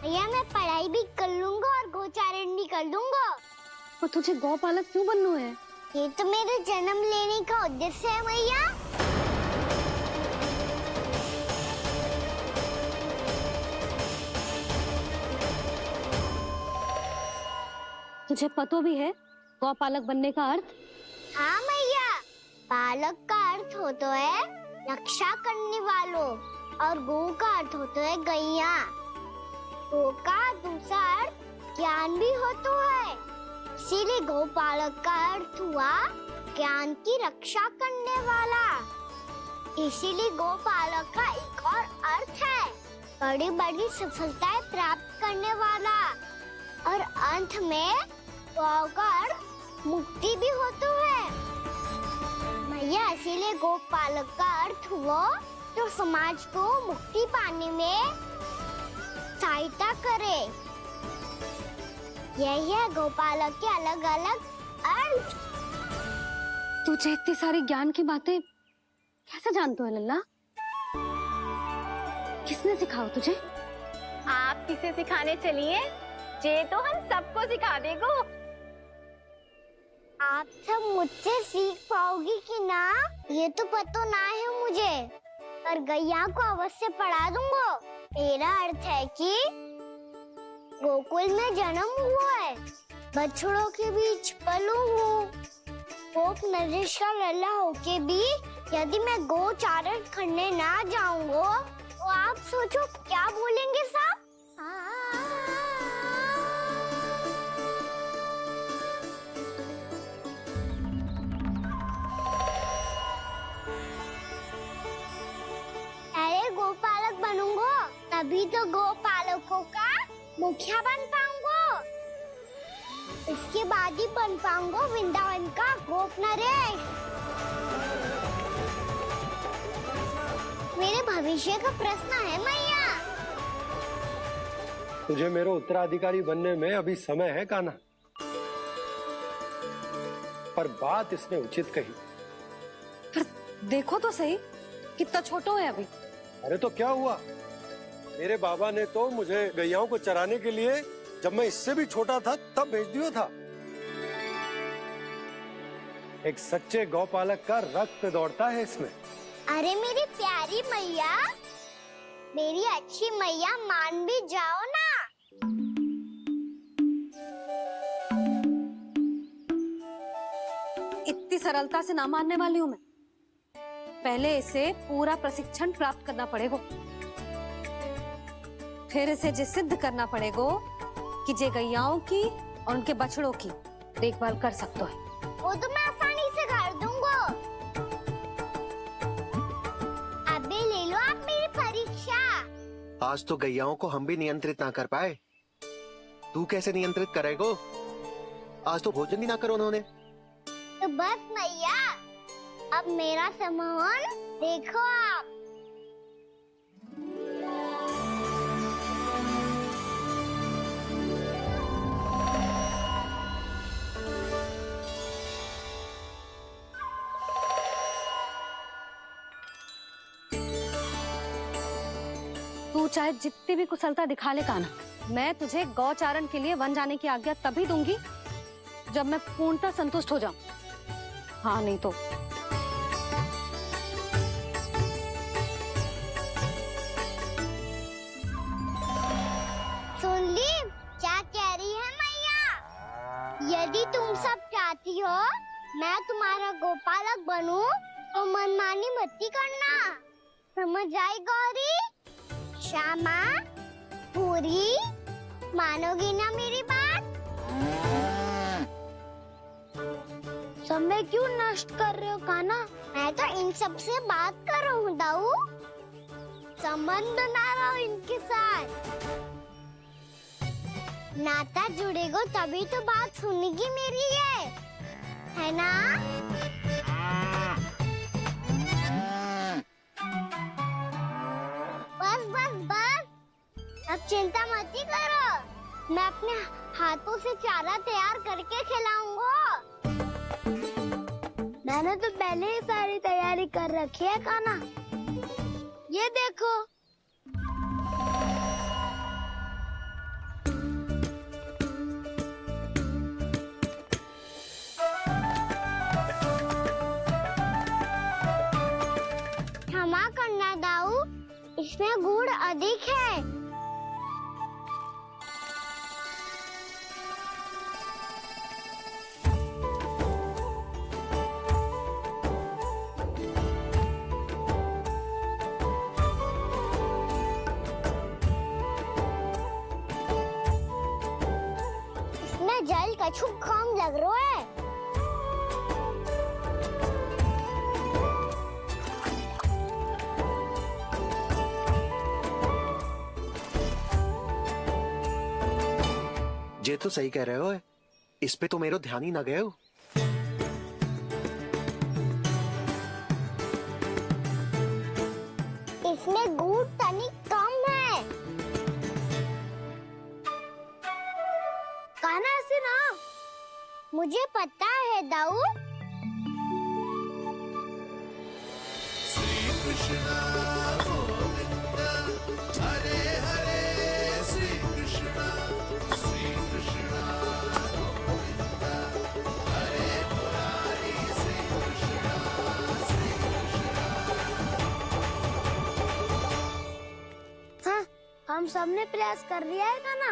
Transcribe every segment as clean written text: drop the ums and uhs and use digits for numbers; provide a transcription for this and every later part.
भैया मैं पढ़ाई भी कर लूंगा और गोचारण भी कर लूंगा। और तुझे गौपालक क्यों बनना है? ये तो मेरे जन्म लेने का उद्देश्य है भैया। तुझे पता भी है गौपालक बनने का अर्थ? हाँ भैया, पालक का अर्थ होता है रक्षा करने वालों और गौ का अर्थ होता है गैया। गौ का दूसरा अर्थ ज्ञान भी होता है, इसीलिए गौपालक का अर्थ हुआ ज्ञान की रक्षा करने वाला। इसीलिए गौपालक का एक और अर्थ है बड़ी बड़ी सफलताएं प्राप्त करने वाला, और अंत में गौ का अर्थ मुक्ति भी होता है भैया। इसीलिए गौपालक का अर्थ हुआ जो समाज को मुक्ति पाने में सहायता करे। यही है गौपालक के अलग अलग अर्थ। तुझे इतनी सारी ज्ञान की बातें कैसे जानते हो लल्ला? किसने सिखाओ तुझे? आप किसे सिखाने चलिए, जे तो हम सबको सिखा देगो। आप सब मुझसे सीख पाओगी कि ना ये तो पता ना है मुझे, पर गैया को अवश्य पढ़ा दूंगा। मेरा अर्थ है कि गोकुल में जन्म हुआ है, बछड़ों के बीच पलू हूँ, गोप नरेश का लल्ला होके भी यदि मैं गोचारण करने ना जाऊंगा तो आप सोचो क्या बोलेंगे साहब? अरे गोपालक बनूंगा तभी तो गोपालकों का मुखिया बन पाऊंगा, इसके बाद ही बन पाऊंगा वृंदावन का गोप नरेश। मेरे भविष्य का प्रश्न है मैया। तुझे मेरा उत्तराधिकारी बनने में अभी समय है कान्हा, पर बात इसने उचित कही। पर देखो तो सही कितना छोटा है अभी। अरे तो क्या हुआ, मेरे बाबा ने तो मुझे गैयाओं को चराने के लिए जब मैं इससे भी छोटा था तब भेज दिया था। एक सच्चे गौपालक का रक्त दौड़ता है इसमें। अरे मेरी प्यारी मैया, मेरी अच्छी मैया, मान भी जाओ ना। इतनी सरलता से ना मानने वाली हूँ मैं। पहले इसे पूरा प्रशिक्षण प्राप्त करना पड़ेगा, फिर इसे जे सिद्ध करना पड़ेगा कि जे गैयाओं की और उनके बछड़ों की देखभाल कर सकता है। वो तो मैं आसानी से कर दूंगा। अभी ले लो आप मेरी परीक्षा। आज तो गैयाओं को हम भी नियंत्रित ना कर पाए, तू कैसे नियंत्रित करेगो? आज तो भोजन ही ना करो उन्होंने। तो बस मैया, अब मेरा सम्मान देखो आप। तू चाहे जितनी भी कुशलता दिखा ले कान्हा, मैं तुझे गौचारण के लिए वन जाने की आज्ञा तभी दूंगी जब मैं पूर्णतः संतुष्ट हो जाऊं। हाँ नहीं तो सुन ली क्या कह रही है मैया? यदि तुम सब चाहती हो मैं तुम्हारा गोपालक बनूं तो मनमानी मत करना, समझ आई गौरी? श्यामा, पूरी, मानोगी ना मेरी बात? समय क्यों नष्ट कर रहे हो कान्हा? मैं तो इन सब से बात कर रहा हूँ दाऊ, संबंध बना रहा हूँ इनके साथ। नाता जुड़ेगा तभी तो बात सुनेगी मेरी, ये है ना? बस बस बस, अब चिंता मत ही करो, मैं अपने हाथों से चारा तैयार करके खिलाऊंगा। मैंने तो पहले ही सारी तैयारी कर रखी है कान्हा, ये देखो। इसमें गुड़ अधिक है। इसमें जल कछु कम लग रहा है। ये तो सही कह रहे हो, इस पे तो मेरा ध्यान ही ना गए हो। इसमें गुड़ तनिक कम है। कहना से ना, मुझे पता है दाऊ। हाँ, हम सबने प्रयास कर लिया है गाना।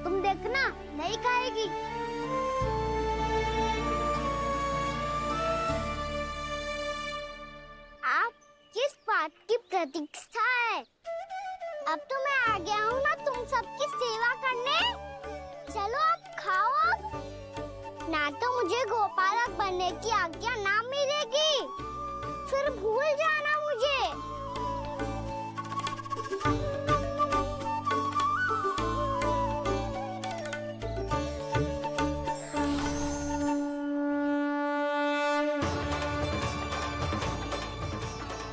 तुम देखना, नहीं खाएगी। आप किस बात की प्रतीक्षा है? अब तो मैं आ गया हूँ ना तुम सबकी सेवा करने। चलो अब खाओ अब। ना तो मुझे गोपालक बनने की आज्ञा ना मिलेगी, फिर भूल जाना मुझे।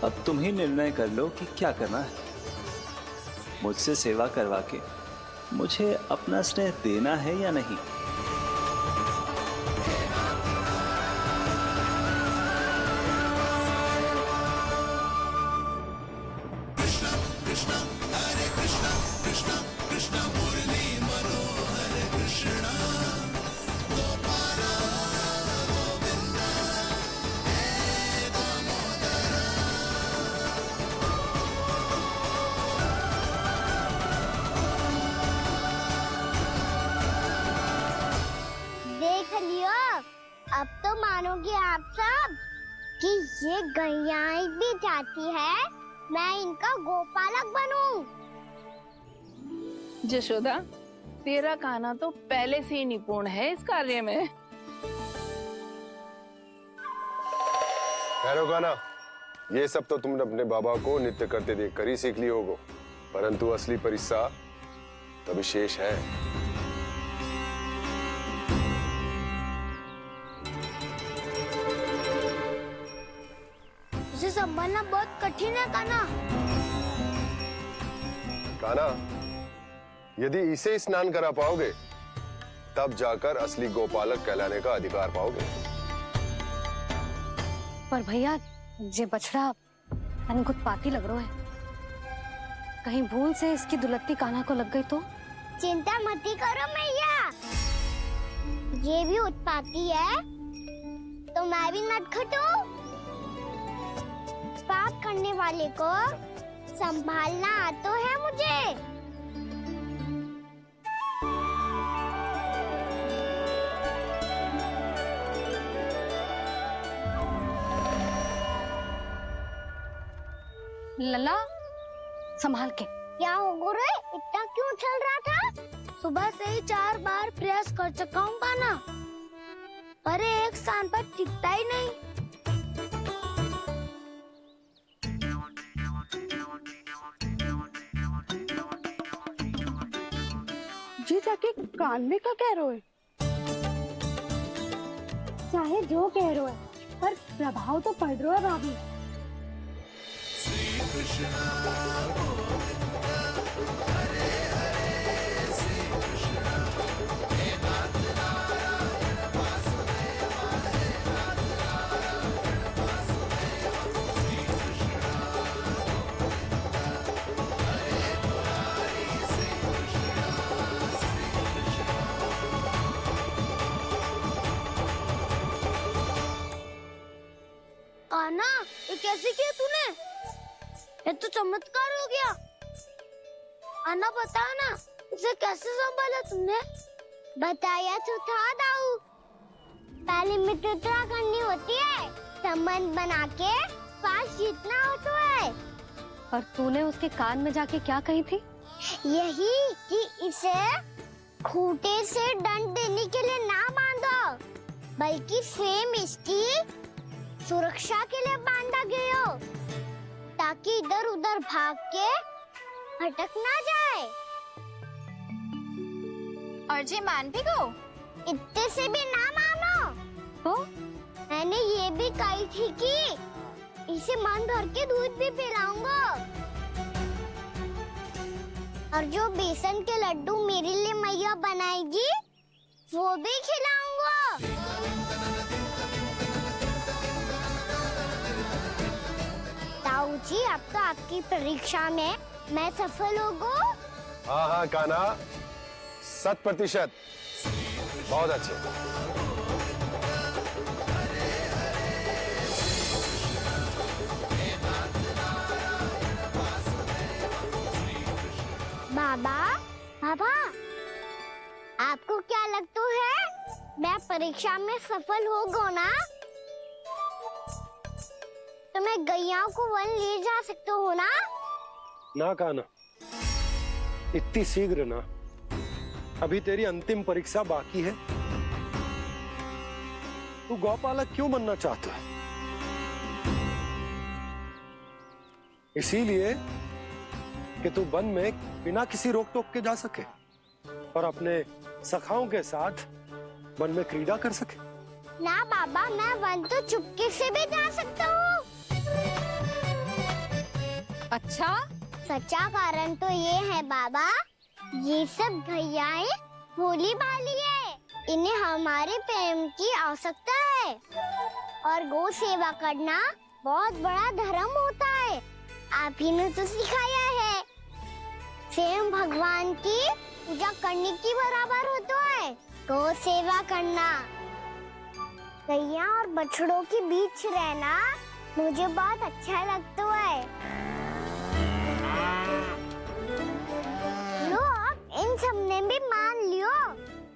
अब तुम ही निर्णय कर लो कि क्या करना है। मुझसे सेवा करवा के मुझे अपना स्नेह देना है या नहीं। देख लियो, अब तो मानोगे आप सब कि ये गैयाएं भी चाहती है मैं इनका गोपालक बनूं। जशोदा, तेरा कान्हा तो पहले से ही निपुण है इस कार्य में। ठहरो कान्हा, ये सब तो तुमने अपने बाबा को नृत्य करते देखकर ही सीख लिया होगा, परंतु असली परिस्सा अभी शेष है। उसे संभालना बहुत कठिन है कान्हा। कान्हा, यदि इसे स्नान करा पाओगे तब जाकर असली गोपालक कहलाने का अधिकार पाओगे। पर भैया, ये बछड़ा तनिक उत्पाती लग रहा है। कहीं भूल से इसकी दुलत्ती कान्हा को लग गई तो? चिंता मत करो मैया, ये भी उत्पाती है तो मैं भी मत खटूं। पाप करने वाले को संभालना आता है मुझे। लल्ला, संभाल के। क्या हो गुरु, इतना क्यों चल रहा था? सुबह से ही 4 बार प्रयास कर चुका हूँ कान्हा, पर एक स्थान पर टिकता ही नहीं। जी जाके कान में का कह रहे हो? चाहे जो कह रहे हो, पर प्रभाव तो पड़ रहा है भाभी। कान्हा, ये कैसे किया तूने? ये तो चमत्कार हो गया। आना बताओ ना, इसे कैसे संभाला तुमने? बताया तो था दाऊ, पहले मित्रता करनी होती है, संबंध बना के पास जीतना होता है। और तूने उसके कान में जाके क्या कही थी? यही कि इसे खूंटे से दंड देने के लिए ना बांधो, बल्कि स्वयं इसकी सुरक्षा के लिए बांधा गया हो, ताकि इधर उधर भाग के भटक ना जाए। और जी मान भी गो? इतने से भी ना मानो। तो मैंने ये भी कही थी कि इसे मन भर के दूध भी पिलाऊंगा, और जो बेसन के लड्डू मेरे लिए मैया बनाएगी वो भी खिलाऊंगा। ताऊ जी, अब तो आपकी परीक्षा में मैं सफल होगा। हाँ हाँ कान्हा, 100%। बहुत अच्छे। बाबा, बाबा, आपको क्या लगता है मैं परीक्षा में सफल होगा ना? तो मैं गैयाओं को वन ले जा सकता हूँ ना? ना कान्हा, इतनी शीघ्र ना। अभी तेरी अंतिम परीक्षा बाकी है। तू गौपालक क्यों बनना चाहता है? इसीलिए कि तू वन में बिना किसी रोक टोक के जा सके और अपने सखाओं के साथ वन में क्रीड़ा कर सके। ना बाबा, मैं वन तो चुपके से भी जा सकता हूँ। अच्छा, सच्चा कारण तो ये है बाबा, ये सब गैयाएं भोली भाली है, इन्हें हमारे प्रेम की आवश्यकता है, और गौ सेवा करना बहुत बड़ा धर्म होता है। आप ही ने तो सिखाया है, स्वयं भगवान की पूजा करने की बराबर होता है गौ सेवा करना। गैया और बछड़ों के बीच रहना मुझे बहुत अच्छा लगता है। लो, अब इन सब ने भी मान लियो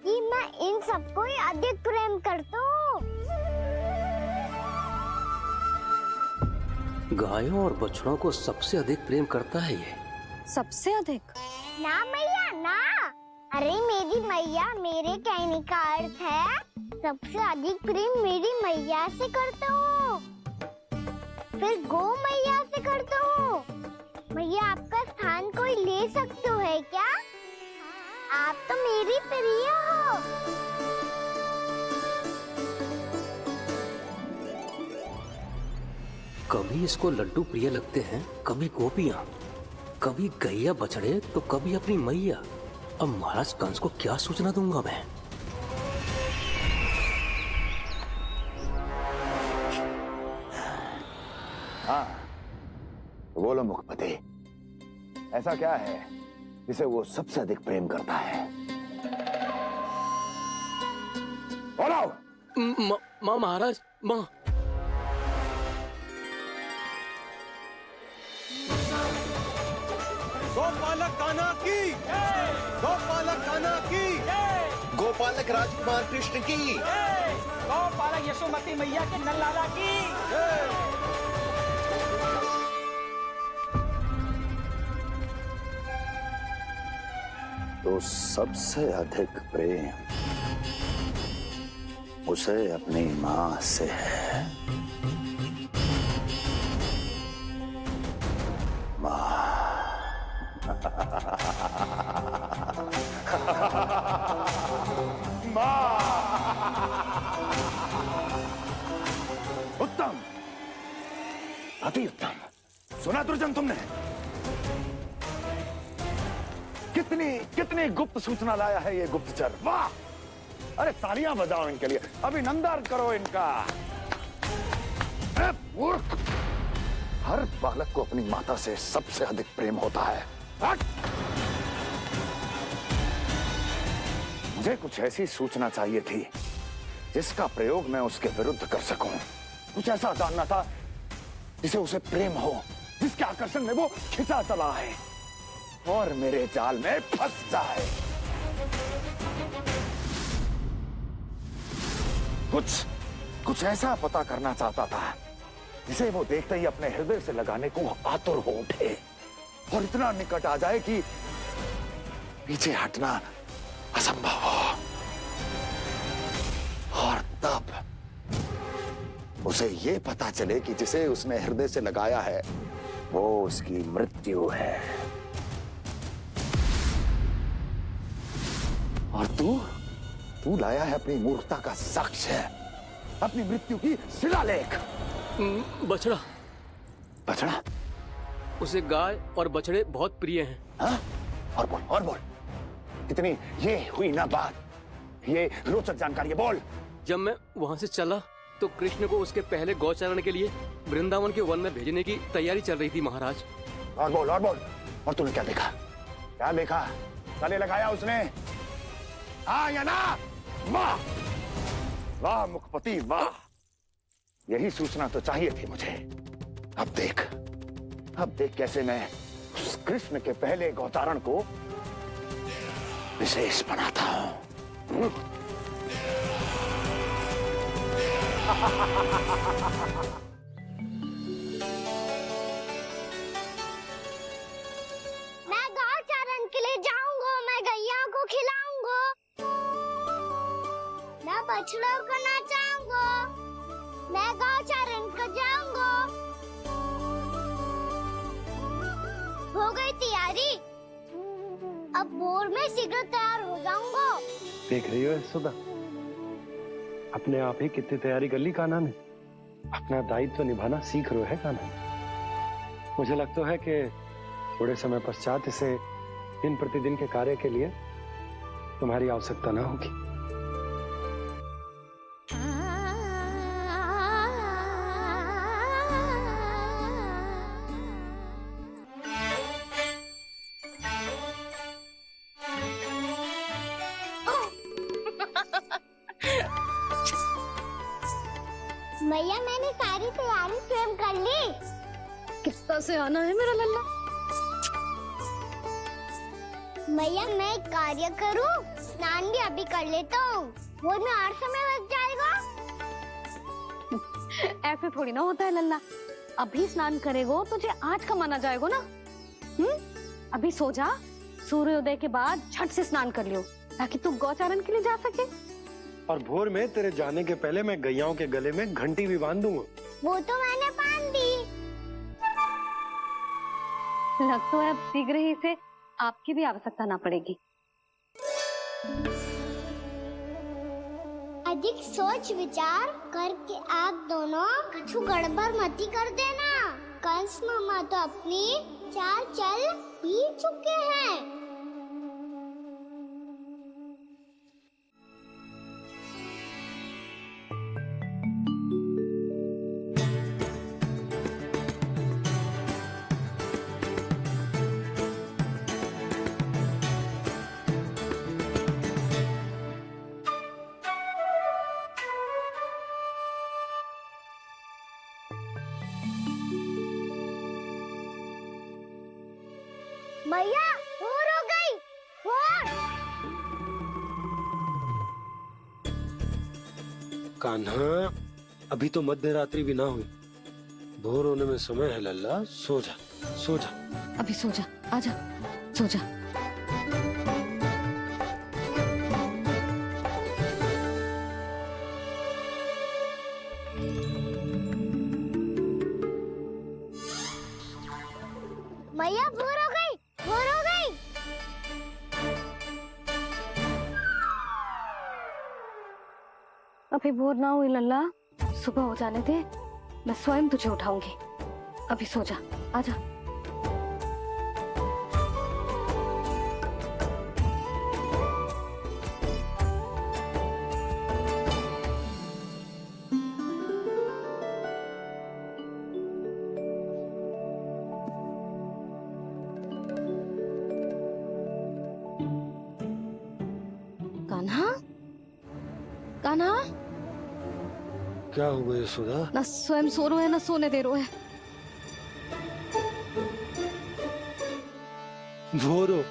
कि मैं इन सबको ही अधिक प्रेम करता हूँ। गायों और बछड़ों को सबसे अधिक प्रेम करता है ये। सबसे अधिक? ना मैया ना, अरे मेरी मैया, मेरे कहने का अर्थ है सबसे अधिक प्रेम मेरी मैया से करता हूँ, फिर गौ मैया से करता हूँ। मैया, आपका स्थान कोई ले सकते है क्या? आप तो मेरी प्रिय हो। कभी इसको लड्डू प्रिय लगते हैं, कभी गोपियाँ, कभी गैया बछड़े, तो कभी अपनी मैया। अब महाराज कंस को क्या सूचना दूंगा मैं? हाँ, बोलो मुखपति, ऐसा क्या है जिसे वो सबसे अधिक प्रेम करता है? बोलो। माँ महाराज, माँ। गोपालक कान्हा की, गोपालक कान्हा की, गोपालक राजकुमार कृष्ण की, गोपालक यशोमती मैया के नललाला की। तो सबसे अधिक प्रेम उसे अपनी माँ से है। माँ। उत्तम, अति उत्तम। सुना दुर्जन तुमने? कितनी कितनी गुप्त सूचना लाया है ये गुप्तचर। वाह! अरे तालियां बजाओ इनके लिए, अभिनंदन करो इनका। मूर्ख! हर बालक को अपनी माता से सबसे अधिक प्रेम होता है। मुझे कुछ ऐसी सूचना चाहिए थी जिसका प्रयोग मैं उसके विरुद्ध कर सकूं। कुछ ऐसा जानना था जिसे उसे प्रेम हो जिसके आकर्षण में वो खिंचा चला है और मेरे जाल में फंस जाए। कुछ ऐसा पता करना चाहता था जिसे वो देखते ही अपने हृदय से लगाने को आतुर हो उठे और इतना निकट आ जाए कि पीछे हटना असंभव हो। और तब उसे ये पता चले कि जिसे उसने हृदय से लगाया है वो उसकी मृत्यु है। और तू लाया है अपनी मूर्खता का साक्ष्य, अपनी मृत्यु की शिलालेख। बछड़ा। बछड़ा? उसे गाय और बछड़े बहुत प्रिय हैं। हाँ? और बोल कितनी ये हुई ना बात, ये रोचक जानकारी है, बोल। जब मैं वहाँ से चला तो कृष्ण को उसके पहले गौचारण के लिए वृंदावन के वन में भेजने की तैयारी चल रही थी महाराज। और बोल। और तूने क्या देखा? गले लगाया उसने? हाँ या ना? वाह मुखपति वाह, यही सूचना तो चाहिए थी मुझे। अब देख कैसे मैं उस कृष्ण के पहले गौचारण को विशेष बनाता हूं। मैं गौचारण के लिए जाऊंगा, मैं गैया को खिलाऊंगा, मैं बछड़ों को नचाऊंगा, मैं गौचारण को जाऊंगा। हो गई तैयारी, अब भोर में शीघ्र तैयार हो जाऊंगा। देख रही हो यशोदा, अपने आप ही कितनी तैयारी कर ली कान्हा ने। अपना दायित्व निभाना सीख रहे है कान्हा। मुझे लगता है कि थोड़े समय पश्चात इसे दिन प्रतिदिन के कार्य के लिए तुम्हारी आवश्यकता ना होगी। मैया मैंने सारी तैयारी स्वयं कर ली। कितना से आना है मेरा लल्ला। मैया मैं एक कार्य करूं, स्नान भी अभी कर लेता हूँ, वो में और समय लग जाएगा। ऐसे थोड़ी ना होता है लल्ला, अभी स्नान करेगो तुझे आज का माना जाएगा ना। अभी सो जा, सूर्योदय के बाद झट से स्नान कर लियो ताकि तू गौचारण के लिए जा सके। और भोर में तेरे जाने के पहले मैं गैयाओं के गले में घंटी भी बांध दूंगा। वो तो मैंने बांध दी। लगता है अब शीघ्र ही इसे आपकी भी आवश्यकता ना पड़ेगी। अधिक सोच विचार करके आप दोनों कछु गड़बड़ मती कर देना। कंस मामा तो अपनी चाल चल ही चुके हैं। भैया भोर हो गई, भोर। कान्हा, अभी तो मध्य रात्रि भी ना हुई, भोर होने में समय है लल्ला। सो जा। अभी सो जा, आजा, सो जा। भैया भोर हो गई, भोर हो गई। अभी भोर ना हुई लल्ला, सुबह हो जाने दे, मैं स्वयं तुझे उठाऊंगी। अभी सो जा, आजा। कान्हा, क्या हो गया यशोदा? ना स्वयं सो रहे हैं ना सोने दे रहे हैं। भोरो।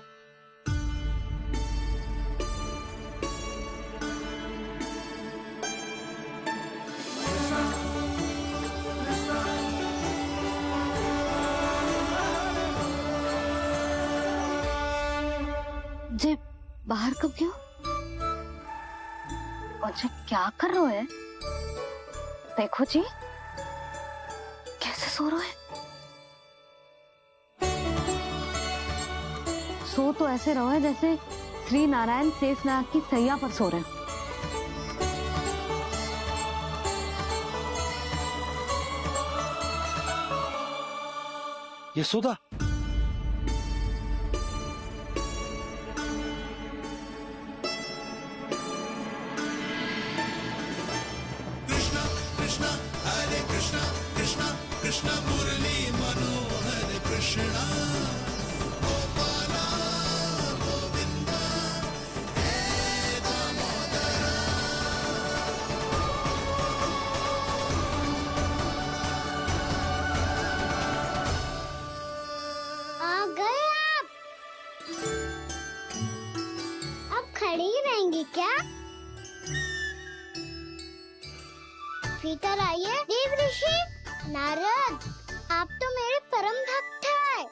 जे बाहर कब गयो और जे क्या कर रहे है? देखो जी कैसे सो रहे हैं। सो तो ऐसे रहो है जैसे श्री नारायण शेषनाग की सैया पर सो रहे हैं। यशोदा, आ गए आप। अब खड़ी ही रहेंगी क्या? भीतर आइए। देव ऋषि नारद, आप तो मेरे परम भक्त हैं।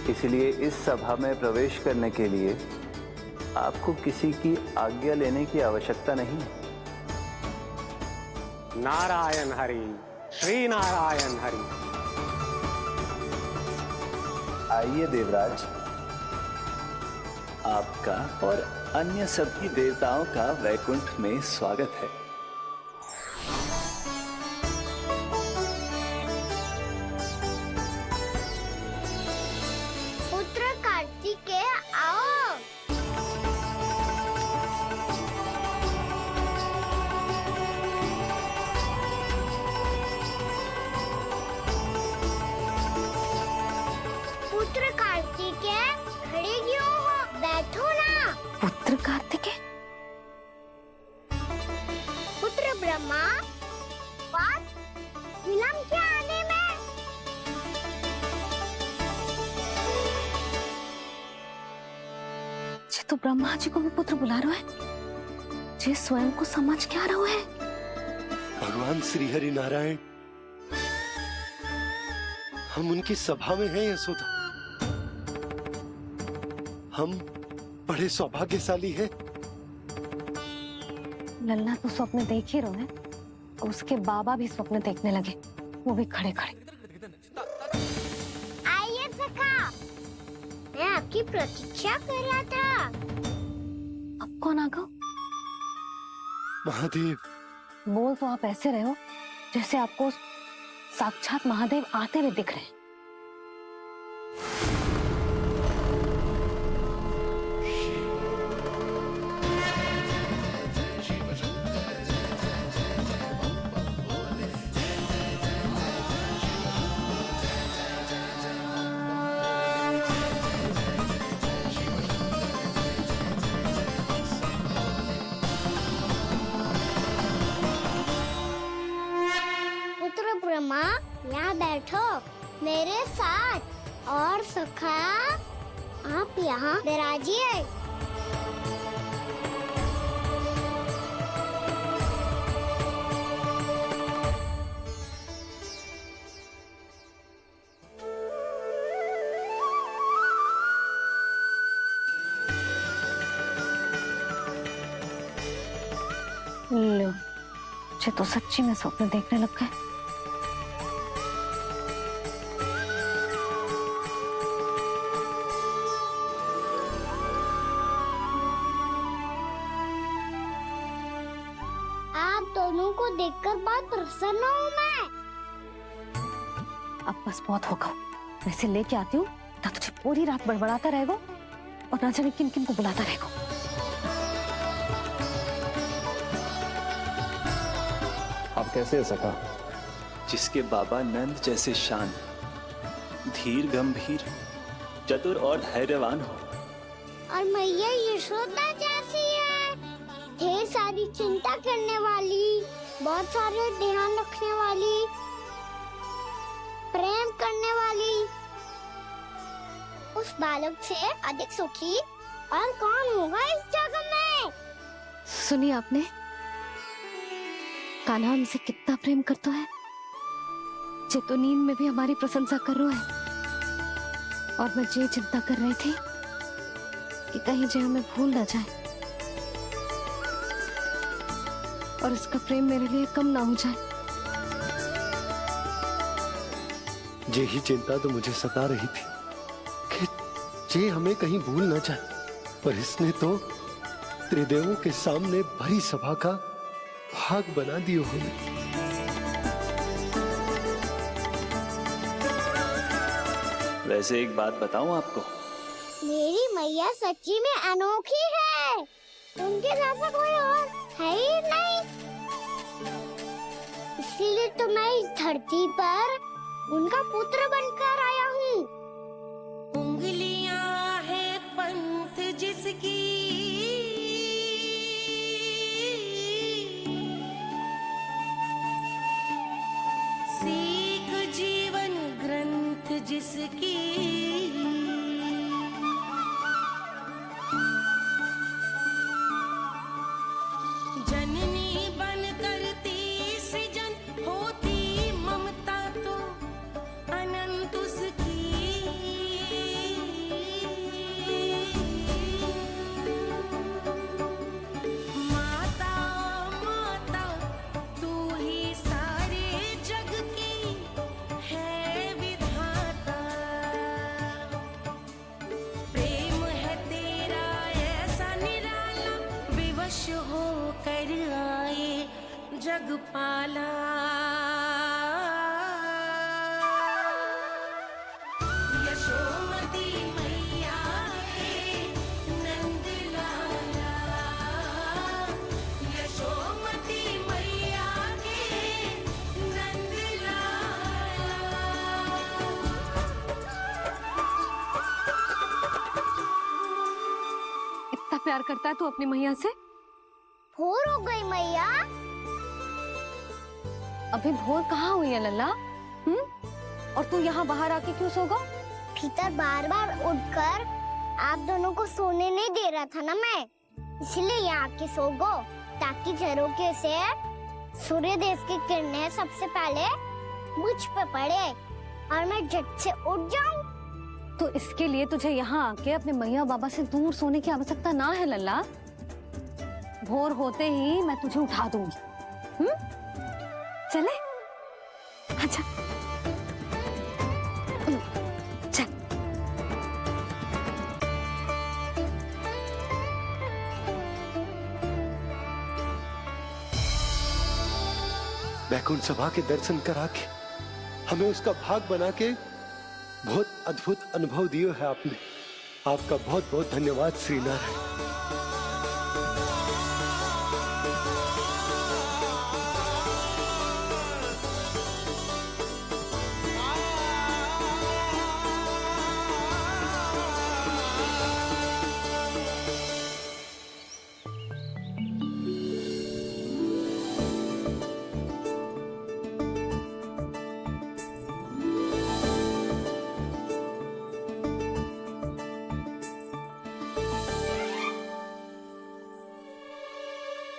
इसलिए इस सभा में प्रवेश करने के लिए आपको किसी की आज्ञा लेने की आवश्यकता नहीं। नारायण हरि, श्री नारायण हरि। आइए देवराज, आपका और अन्य सभी देवताओं का वैकुंठ में स्वागत है। पुत्र कार्तिकेय आओ। पुत्र कार्तिकेय खड़े क्यों हो? बैठो ना। पुत्र कार्तिकेय? पुत्र ब्रह्मा, बात विलंब क्या आने में? जे तो ब्रह्मा जी को भी पुत्र बुला रहे हैं, जे स्वयं को समझ क्या रहे हैं। भगवान श्री हरि नारायण, हम उनकी सभा में हैं यशोदा। हम बड़े सौभाग्यशाली हैं। लल्ला तो स्वप्न देख ही रहे हैं, और उसके बाबा भी स्वप्न देखने लगे, वो भी खड़े खड़े। आइए सखा, मैं आपकी प्रतीक्षा कर रहा था। अब कौन आ गया? महादेव। बोल तो आप ऐसे रहे हो जैसे आपको साक्षात महादेव आते हुए दिख रहे हैं। पुत्र ब्रह्मा, यहाँ बैठो मेरे साथ। और सखा, आप यहाँ विराजिए। लो, मुझे तो सच्ची में स्वप्न देखने लग गए। आप दोनों को देखकर बहुत प्रसन्न हूँ मैं। अब बस बहुत होगा, मैं इसे लेके आती हूँ, ना तुझे पूरी रात बड़बड़ाता रहेगा और ना जाने किन किन को बुलाता रहेगा। आप कैसे सका? जिसके बाबा नंद जैसे शान, धीर गंभीर, चतुर और धैर्यवान हो। और मैया यशोदा जैसी है। ढेर सारी चिंता करने वाली, बहुत सारे ध्यान रखने वाली, प्रेम करने वाली, उस बालक से अधिक सुखी और कौन होगा इस जगत में? सुनिए आपने, कान्हा हमसे कितना प्रेम करता है, जे तो नींद में भी हमारी प्रशंसा कर रहा है। और मैं ये चिंता कर रही थी कि कहीं जे हमें भूल ना जाए और इसका प्रेम मेरे लिए कम ना हो जाए। यही चिंता तो मुझे सता रही थी कि जे हमें कहीं भूल ना जाए, पर इसने तो त्रिदेवों के सामने भरी सभा का भाग बना दियो हमें। वैसे एक बात बताऊं आपको, मेरी मैया सच्ची में अनोखी है, उनके जैसा कोई और है ही नहीं। इसीलिए तो मैं इस धरती पर उनका पुत्र बनकर आया हूँ। उंगलियां है पंथ जिसकी, सीख जीवन ग्रंथ जिसकी, जननी बन करती सृजन होती ममता तो अनंत उसकी। माता माता तू ही सारे जग की है विधाता, प्रेम है तेरा ऐसा निराला, विवश हो कर आए जग पाला। यशोमती मैया है नंद लाला, यशोमती मैया के नंद लाला। इतना प्यार करता है तू अपनी मैया से? भोर हो गई मैया। अभी भोर कहाँ हुई है लल्ला? और तू यहाँ बाहर आके क्यों सो गो? भीतर बार बार उठकर आप दोनों को सोने नहीं दे रहा था ना मैं, इसलिए यहाँ आके सो गो, ताकि झरोखे से सूर्य देव की किरणें सबसे पहले मुझ पे पड़े और मैं झट से उठ जाऊं। तो इसके लिए तुझे यहाँ आके अपने मैया बाबा से दूर सोने की आवश्यकता ना है लल्ला। भोर होते ही मैं तुझे उठा दूंगी। चले? अच्छा चल। वैकुंठ सभा के दर्शन करा के हमें उसका भाग बना के बहुत अद्भुत अनुभव दियो है आपने। आपका बहुत बहुत धन्यवाद श्रीनारायण।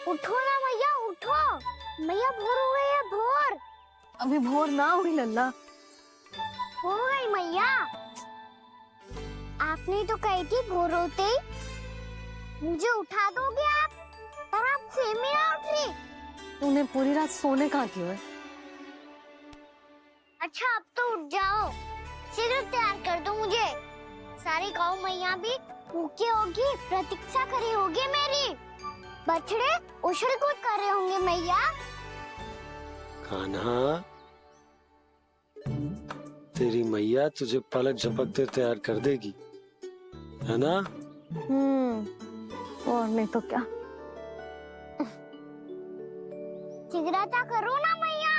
उठो ना मैया, उठो। मैया भोर हो गई है, भोर। अभी भोर ना हुई लल्ला। हो गई मैया। आपने तो कही थी भोर होते ही मुझे उठा दोगे आप, पर आप फिर भी ना उठी। तूने पूरी रात सोने कहाँ की है? अच्छा अब तो उठ जाओ, शीघ्र तैयार कर दो मुझे। सारी गौ मैया भी भूखी होगी, प्रतीक्षा करी होगी मेरी। बछड़े उछल कूद कर रहे होंगे मैया। कान्हा, तेरी मैया तुझे पलक झपकते तैयार कर देगी, है ना? और नहीं तो क्या। शीघ्रता करो ना मैया।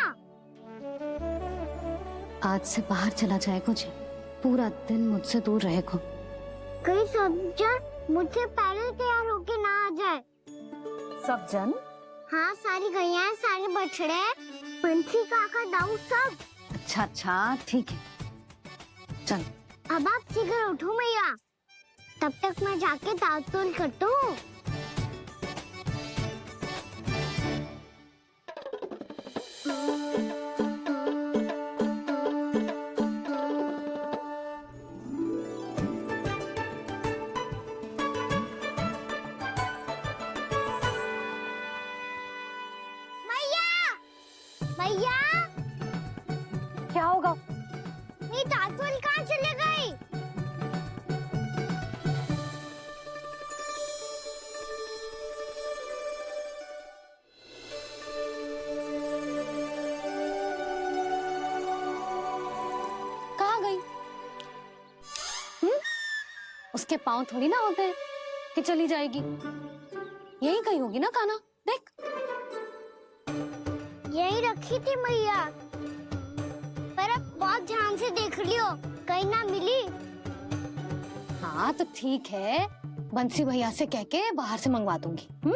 आज से बाहर चला जाएगा जी, पूरा दिन मुझसे दूर रहेगा। कहीं सज्जन मुझसे पहले तैयार होके ना आ जाए। सब जन? हाँ, सारी गैया, सारे बछड़े, पंछी, काका, दाऊ, सब। अच्छा अच्छा, ठीक है। चल अब आप शीघ्र उठो मैया, तब तक मैं जाके दांत तोल करता हूँ। मैया, क्या होगा? मेरी दातुल कहाँ चले गई? कहाँ गई? उसके पाँव थोड़ी ना होते हैं कि चली जाएगी। यही कहीं होगी ना कान्हा, देख। यही रखी थी मैया, पर अब बहुत ध्यान से देख लियो, कहीं ना मिली। हाँ तो ठीक है, बंसी भैया से कह के बाहर से मंगवा दूंगी।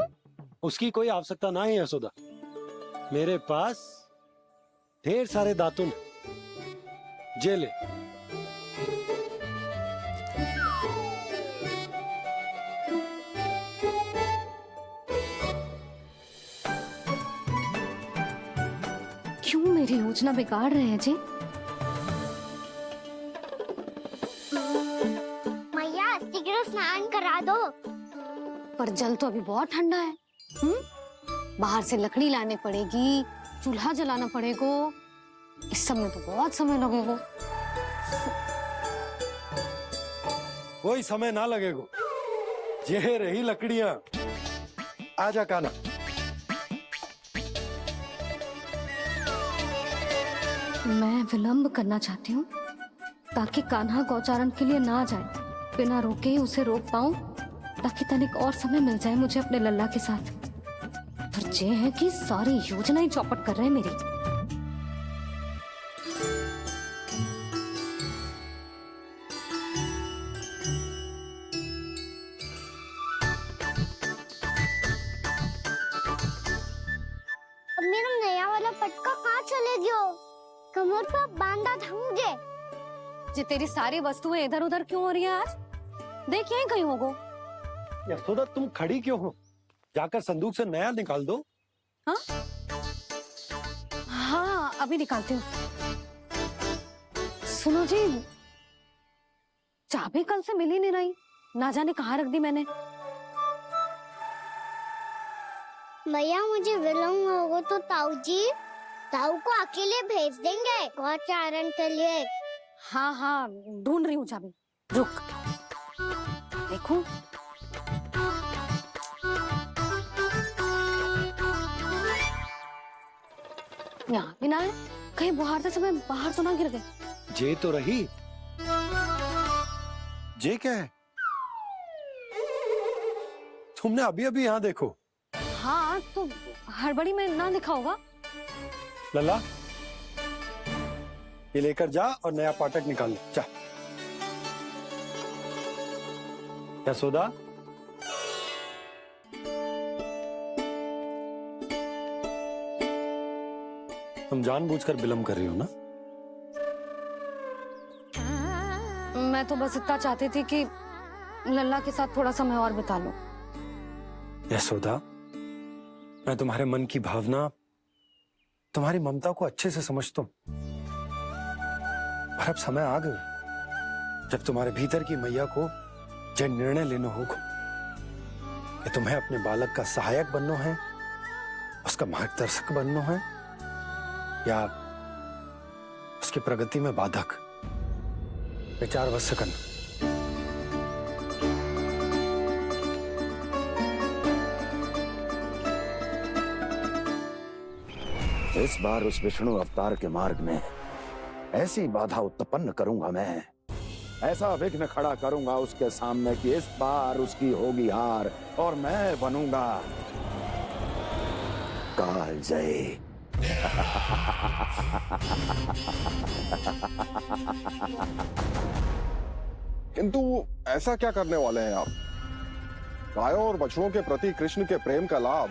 उसकी कोई आवश्यकता ना है यशोदा, मेरे पास ढेर सारे दातुन, जे ले। क्यों मेरी योजना बिगाड़ रहे हैं जी? मैया शीघ्र स्नान करा दो। पर जल तो अभी बहुत ठंडा है। बाहर से लकड़ी लाने पड़ेगी, चूल्हा जलाना पड़ेगा, इस सब में तो बहुत समय लगेगा। कोई समय ना लगेगा, ये रही लकड़ियां। आजा कान्हा। मैं विलंब करना चाहती हूँ ताकि कान्हा गौचारण के लिए ना जाए, बिना रोके ही उसे रोक पाऊं, ताकि तनिक और समय मिल जाए मुझे अपने लल्ला के साथ। पर ये है कि सारी योजना ही चौपट कर रहे हैं मेरी। अब मेरा नया वाला पटका कहाँ चले गयो? कमर पर बांधा था मुझे। जी तेरी सारी वस्तुएं इधर उधर क्यों हो रही है आज? देख यहीं कहीं होगो। यशोदा तुम खड़ी क्यों हो? जाकर संदूक से नया निकाल दो। हाँ हाँ, अभी निकालती हूँ। सुनो जी, चाबी कल से मिल ही नहीं रही, ना जाने कहाँ रख दी मैंने। मैया मुझे विलम्ब होगा तो ताऊ को अकेले भेज देंगे गौचारण के लिए। हाँ हाँ, ढूंढ रही हूँ चाबी, रुक। देखूं। यहाँ भी ना है, कहीं बुहारते समय बाहर तो ना गिर गए। जे तो रही। जे क्या है? तुमने अभी अभी यहाँ देखो। हाँ तो हड़बड़ी में ना दिखा होगा। लल्ला, ये लेकर जा और नया पाठक निकाल ले, जा। यशोदा, तुम जानबूझकर विलंब कर रही हो ना? मैं तो बस इतना चाहती थी कि लल्ला के साथ थोड़ा समय और बिता लूं। यशोदा, मैं तुम्हारे मन की भावना, तुम्हारी ममता को अच्छे से समझता हूं। पर अब समय आ गया जब तुम्हारे भीतर की मैया को यह निर्णय लेना होगा कि तुम्हें अपने बालक का सहायक बनना है, उसका मार्गदर्शक बनना है, या उसकी प्रगति में बाधक। विचार अवश्य करना। इस बार उस विष्णु अवतार के मार्ग में ऐसी बाधा उत्पन्न करूंगा मैं, ऐसा विघ्न खड़ा करूंगा उसके सामने कि इस बार उसकी होगी हार और मैं बनूंगा कालजयी। किंतु ऐसा क्या करने वाले हैं आप? गायों और बछड़ों के प्रति कृष्ण के प्रेम का लाभ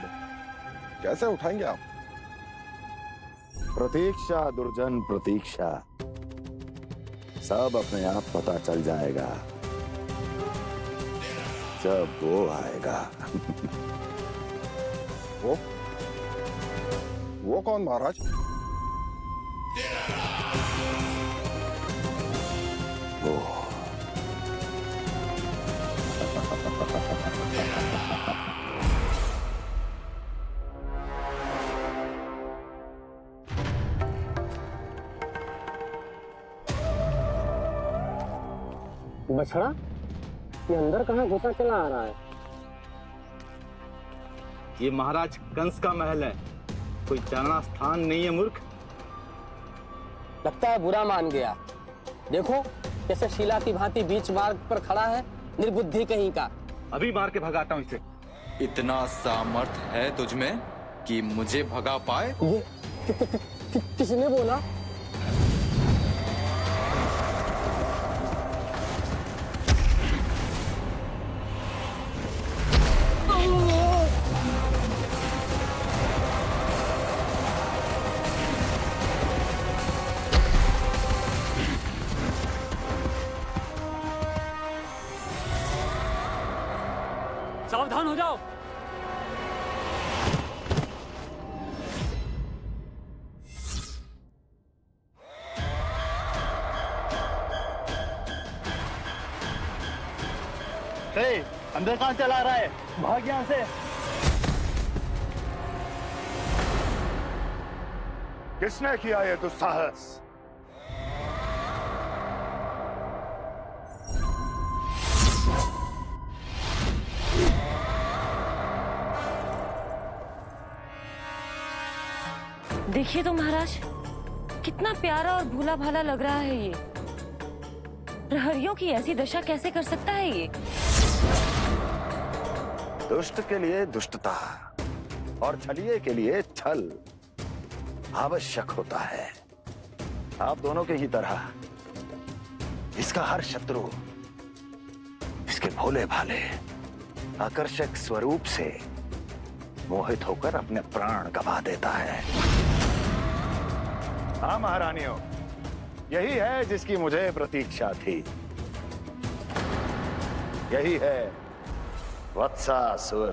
कैसे उठाएंगे आप? प्रतीक्षा दुर्जन प्रतीक्षा, सब अपने आप पता चल जाएगा जब वो आएगा। वो कौन महाराज? वो बछड़ा, ये अंदर कहाँ घुसा चला आ रहा है? ये महाराज कंस का महल है, कोई जाना स्थान नहीं है मूर्ख। लगता है बुरा मान गया। देखो कैसे शीला की भांति बीच मार्ग पर खड़ा है, निर्बुद्धि कहीं का। अभी मार के भगाता हूँ इसे। इतना सामर्थ है तुझमें कि मुझे भगा पाए? ये किसने बोला? सावधान हो जाओ। अंदर कहाँ चला रहा है? भाग यहाँ से। किसने किया ये दुस्साहस? देखिए तो महाराज, कितना प्यारा और भोला भाला लग रहा है ये। प्रहरियों की ऐसी दशा कैसे कर सकता है ये? दुष्ट के लिए दुष्टता और छलिए के लिए छल आवश्यक होता है। आप दोनों के ही तरह इसका हर शत्रु इसके भोले भाले आकर्षक स्वरूप से मोहित होकर अपने प्राण गवा देता है। हाँ महारानियों, यही है जिसकी मुझे प्रतीक्षा थी। यही है वत्सासुर।